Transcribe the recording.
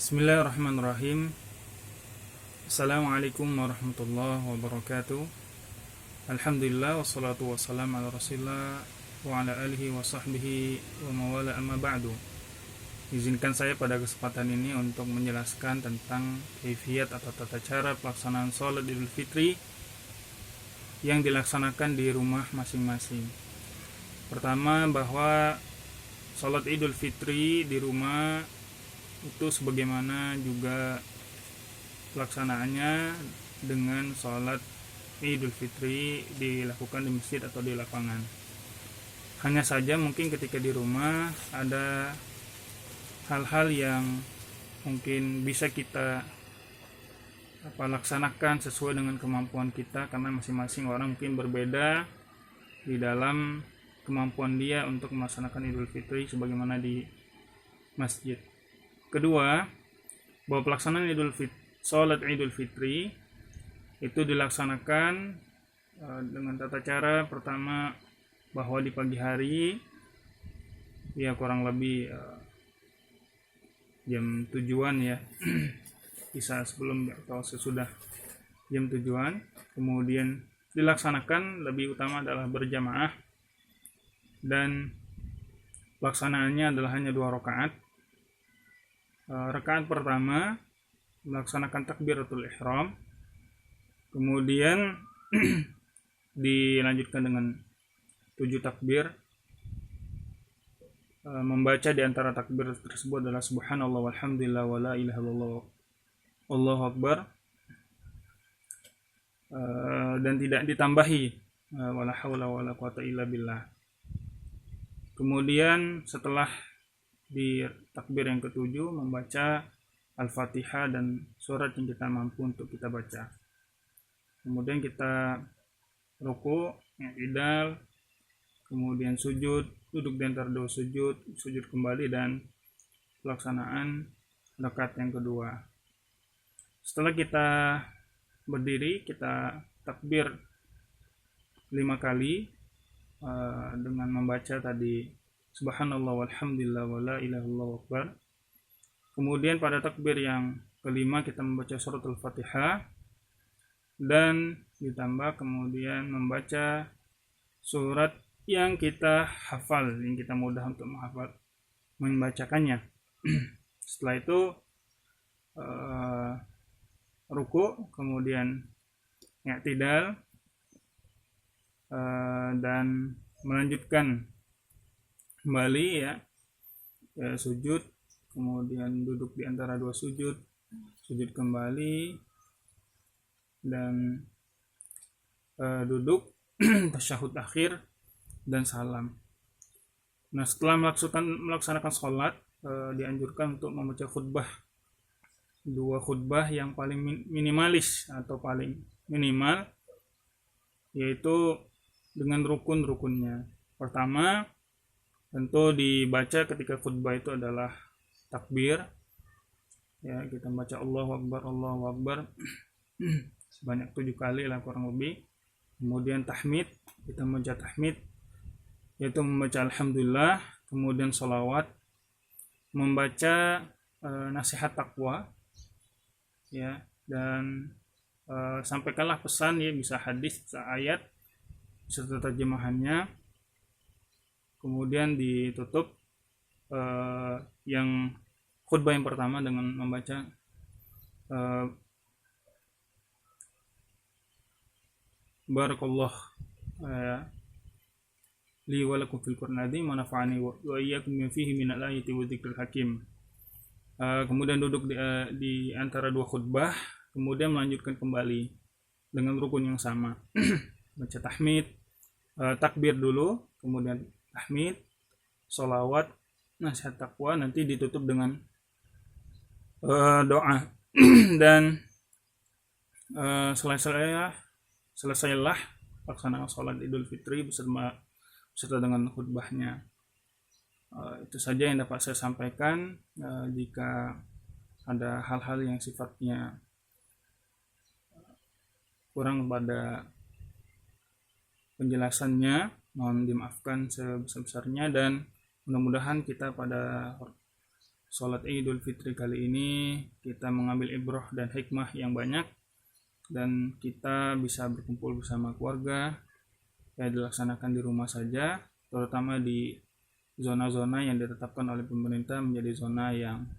Bismillahirrahmanirrahim. Assalamualaikum warahmatullahi wabarakatuh. Alhamdulillah wassalatu wassalamu ala rasulillah wa ala alihi wa sahbihi wa mawala amma ba'du. Izinkan saya pada kesempatan ini untuk menjelaskan tentang kaifiyat atau tata cara pelaksanaan sholat Idul Fitri yang dilaksanakan di rumah masing-masing. Pertama, bahwa sholat Idul Fitri di rumah itu sebagaimana juga pelaksanaannya dengan sholat Idul Fitri dilakukan di masjid atau di lapangan. Hanya saja mungkin ketika di rumah ada hal-hal yang mungkin bisa kita laksanakan sesuai dengan kemampuan kita, karena masing-masing orang mungkin berbeda di dalam kemampuan dia untuk melaksanakan Idul Fitri sebagaimana di masjid. Kedua, bahwa pelaksanaan sholat Idul Fitri itu dilaksanakan dengan tata cara pertama, bahwa di pagi hari ya kurang lebih jam tujuan ya bisa sebelum atau sesudah jam tujuan, kemudian dilaksanakan lebih utama adalah berjamaah dan pelaksanaannya adalah hanya 2 rakaat. Rakaat pertama melaksanakan takbiratul ihram, kemudian dilanjutkan dengan 7 takbir. Membaca di antara takbir tersebut adalah subhanallah walhamdulillah wala ilaha illallah wallahu akbar, dan tidak ditambahi wala haula wala quwata illa billah. Kemudian setelah di takbir yang ketujuh membaca Al-Fatihah dan surat yang kita mampu untuk kita baca. Kemudian kita ruku, i'tidal, kemudian sujud, duduk di antara 2 sujud, sujud kembali, dan pelaksanaan rakaat yang kedua. Setelah kita berdiri, kita takbir 5 kali dengan membaca tadi subhanallah walhamdulillah wala ilaha illallah akbar. Kemudian pada takbir yang kelima kita membaca surat Al-Fatihah dan ditambah kemudian membaca surat yang kita hafal, yang kita mudah untuk membacakannya. Setelah itu ruku, kemudian i'tidal, dan melanjutkan kembali ya sujud, kemudian duduk di antara 2 sujud, sujud kembali, dan duduk tasyahud akhir dan salam. Nah, setelah melaksanakan sholat, dianjurkan untuk membaca khutbah, 2 khutbah yang paling minimalis atau paling minimal, yaitu dengan rukun-rukunnya. Pertama, tentu dibaca ketika khutbah itu adalah takbir ya, kita baca Allahu Akbar sebanyak 7 kali lah kurang lebih. Kemudian tahmid, kita membaca tahmid yaitu membaca alhamdulillah, kemudian sholawat, membaca nasihat takwa ya, dan sampaikanlah pesan ya, bisa hadis, bisa ayat, serta terjemahannya. Kemudian ditutup yang khutbah yang pertama dengan membaca barakallah li wa lakum fil Qur'an adzim wa nafa'ani wa iyyakum bima fihi minal ayati wa dzikril hakim. Kemudian duduk di antara 2 khutbah, kemudian melanjutkan kembali dengan rukun yang sama. Baca tahmid, takbir dulu, kemudian tahmid, sholawat, nasihat takwa, nanti ditutup dengan doa. Dan selesailah pelaksanaan sholat Idul Fitri beserta dengan khutbahnya. Itu saja yang dapat saya sampaikan. Jika ada hal-hal yang sifatnya kurang pada penjelasannya, mohon dimaafkan sebesar-besarnya, dan mudah-mudahan kita pada sholat Idul Fitri kali ini kita mengambil ibrah dan hikmah yang banyak, dan kita bisa berkumpul bersama keluarga ya, dilaksanakan di rumah saja, terutama di zona-zona yang ditetapkan oleh pemerintah menjadi zona yang